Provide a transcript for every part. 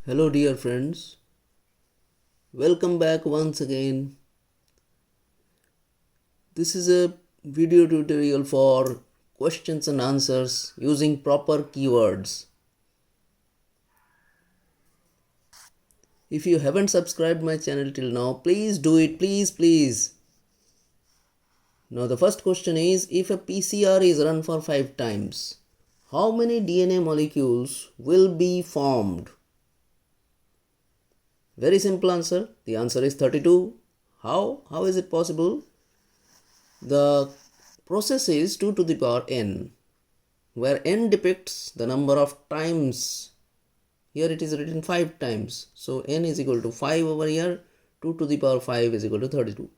Hello dear friends, welcome back once again. This is a video tutorial for questions and answers using proper keywords. If you haven't subscribed my channel till now, please do it, please. Now the first question is, if a PCR is run for 5 times, how many DNA molecules will be formed? Very simple answer. The answer is 32. How? How is it possible? The process is 2 to the power n, where n depicts the number of times. Here it is written 5 times. So n is equal to 5 over here. 2 to the power 5 is equal to 32.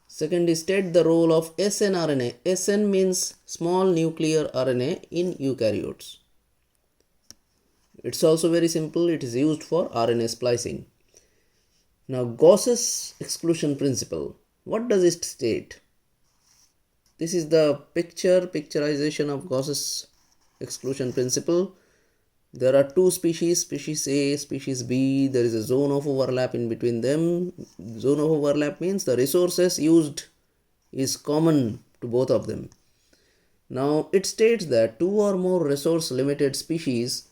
Second is, state the role of snRNA. SN means small nuclear RNA in eukaryotes. It's also very simple. It is used for RNA splicing. Now, Gauss's exclusion principle. What does it state? This is the picturization of Gauss's exclusion principle. There are two species, species A, species B. There is a zone of overlap in between them. Zone of overlap means the resources used is common to both of them. Now, it states that two or more resource limited species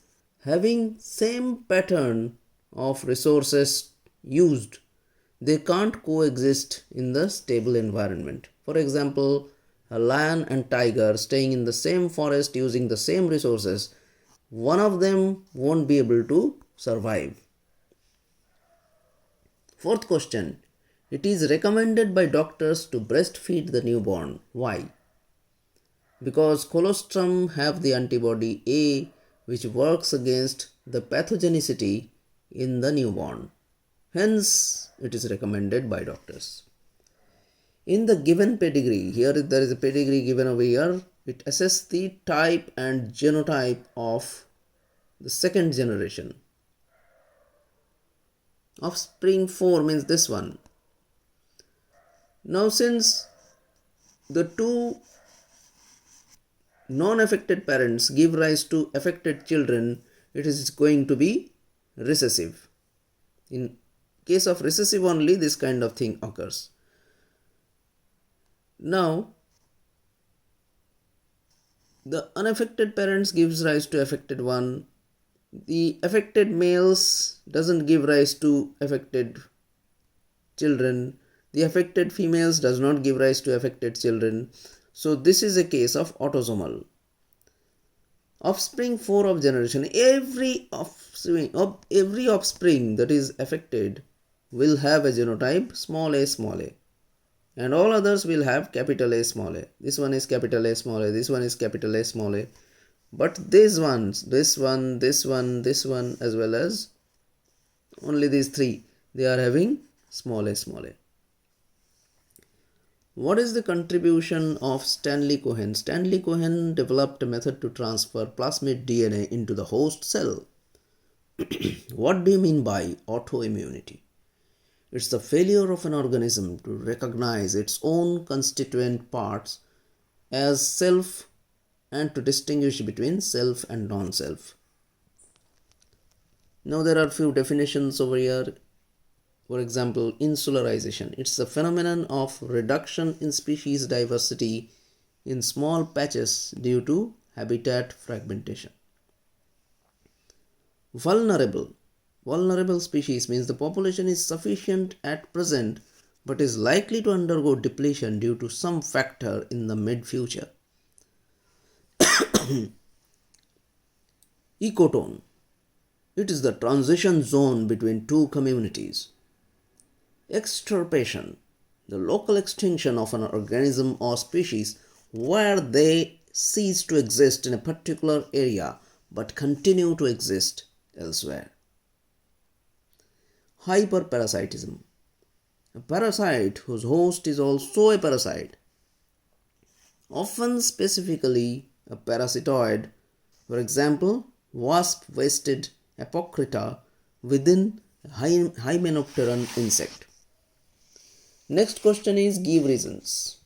having same pattern of resources used, they can't coexist in the stable environment. For example, a lion and tiger staying in the same forest using the same resources, one of them won't be able to survive. Fourth question, it is recommended by doctors to breastfeed the newborn. Why? Because colostrum have the antibody A, which works against the pathogenicity in the newborn. Hence, it is recommended by doctors. In the given pedigree, here there is a pedigree given over here, it assesses the type and genotype of the second generation. Offspring 4 means this one. Now, since the two non-affected parents give rise to affected children, it is going to be recessive. In case of recessive only, this kind of thing occurs. Now, the unaffected parents gives rise to affected one. The affected males doesn't give rise to affected children. The affected females does not give rise to affected children. So this is a case of autosomal. Offspring 4 of generation, every offspring that is affected will have a genotype small a, and all others will have capital A small a. This one is capital A small a, this one is capital A small a. But these ones, this one, as well as only these three, they are having small a. What is the contribution of Stanley Cohen? Stanley Cohen developed a method to transfer plasmid DNA into the host cell. What do you mean by autoimmunity? It's the failure of an organism to recognize its own constituent parts as self and to distinguish between self and non-self. Now there are few definitions over here. For example, insularization. It's the phenomenon of reduction in species diversity in small patches due to habitat fragmentation. Vulnerable. Vulnerable species means the population is sufficient at present but is likely to undergo depletion due to some factor in the mid-future. Ecotone. It is the transition zone between two communities. Extirpation, the local extinction of an organism or species where they cease to exist in a particular area but continue to exist elsewhere. Hyperparasitism, a parasite whose host is also a parasite, often specifically a parasitoid. For example, wasp-waisted Apocrypha within a hymenopteran insect. Next question is, give reasons.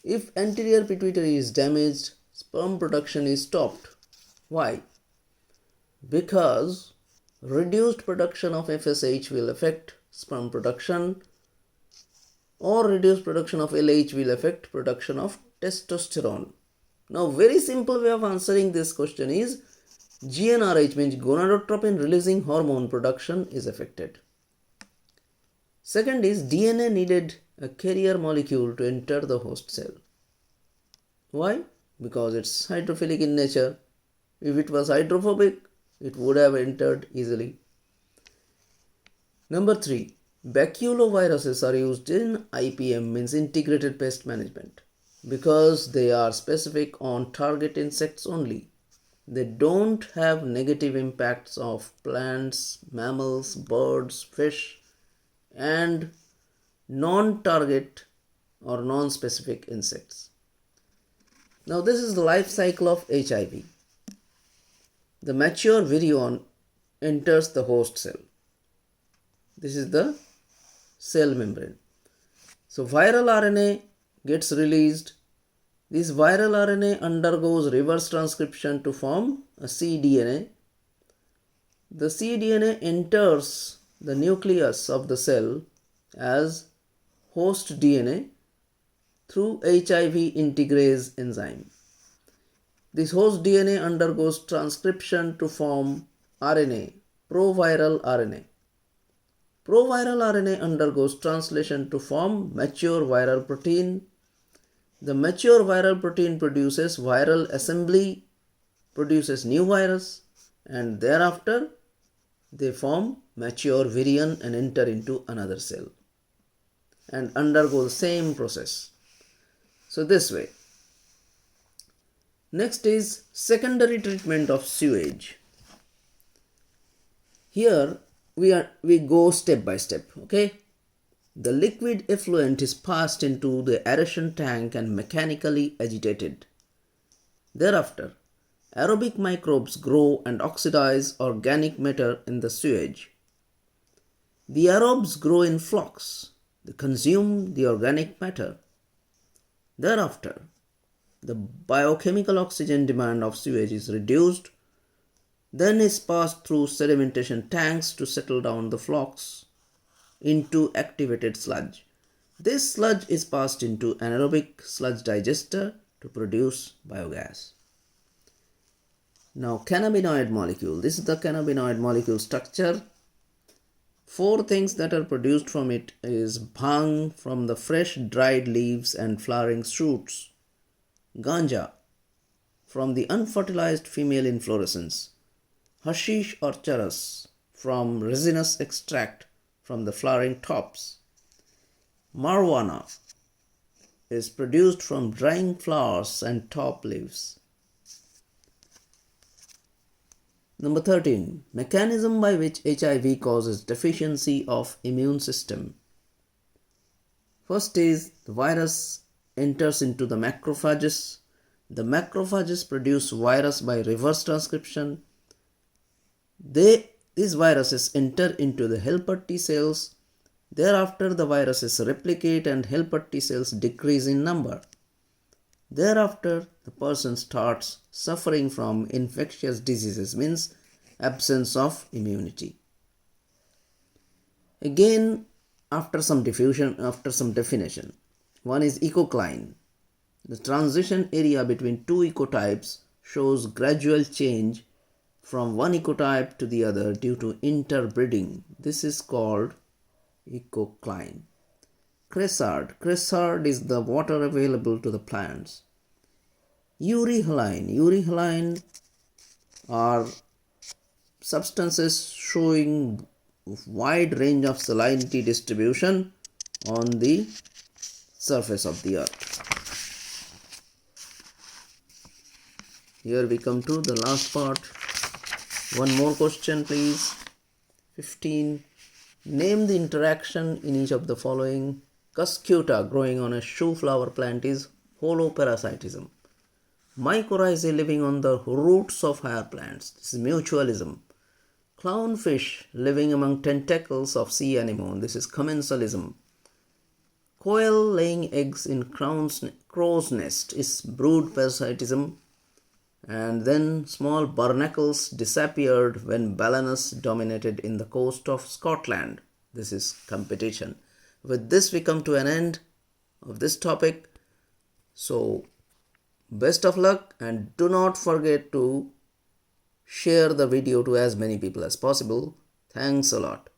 If anterior pituitary is damaged, sperm production is stopped. Why? Because reduced production of FSH will affect sperm production, or reduced production of LH will affect production of testosterone. Now, very simple way of answering this question is GnRH means gonadotropin releasing hormone production is affected. Second is DNA needed a carrier molecule to enter the host cell. Why? Because it's hydrophilic in nature. If it was hydrophobic, it would have entered easily. Number 3. Baculoviruses are used in IPM, means integrated pest management, because they are specific on target insects only. They don't have negative impacts of plants, mammals, birds, fish, and non-target or non-specific insects. Now this is the life cycle of HIV. The mature virion enters the host cell. This is the cell membrane. So viral RNA gets released. This viral RNA undergoes reverse transcription to form a cDNA. The cDNA enters the nucleus of the cell as host DNA through HIV integrase enzyme. This host DNA undergoes transcription to form RNA, proviral RNA. Proviral RNA undergoes translation to form mature viral protein. The mature viral protein produces viral assembly, produces new virus, and thereafter they form mature virion and enter into another cell and undergo the same process. So this way. Next is secondary treatment of sewage. Here we go step by step, okay? The liquid effluent is passed into the aeration tank and mechanically agitated. Thereafter, aerobic microbes grow and oxidize organic matter in the sewage. The aerobes grow in flocks. They consume the organic matter. Thereafter, the biochemical oxygen demand of sewage is reduced, then is passed through sedimentation tanks to settle down the flocks into activated sludge. This sludge is passed into anaerobic sludge digester to produce biogas. Now, cannabinoid molecule. This is the cannabinoid molecule structure. 4 things that are produced from it is bhang from the fresh dried leaves and flowering shoots, ganja from the unfertilized female inflorescence, hashish or charas from resinous extract from the flowering tops. Marijuana is produced from drying flowers and top leaves. Number 13. Mechanism by which HIV causes deficiency of immune system. First is the virus enters into the macrophages. The macrophages produce virus by reverse transcription. These viruses enter into the helper T cells. Thereafter, the viruses replicate and helper T cells decrease in number. Thereafter, the person starts suffering from infectious diseases, means absence of immunity. Again, after some definition, one is Ecocline. The transition area between 2 ecotypes shows gradual change from one ecotype to the other due to interbreeding. This is called Ecocline. Cresard is the water available to the plants. Urehaline are substances showing wide range of salinity distribution on the surface of the earth. Here we come to the last part. One more question, please. 15. Name the interaction in each of the following. Cuscuta growing on a shoe flower plant is holoparasitism. Mycorrhizae living on the roots of higher plants. This is mutualism. Clownfish living among tentacles of sea anemone. This is commensalism. Quail laying eggs in crow's nest is brood parasitism. and then small barnacles disappeared when balanus dominated in the coast of Scotland. This is competition. With this, we come to an end of this topic. So, best of luck, and do not forget to share the video to as many people as possible. Thanks a lot.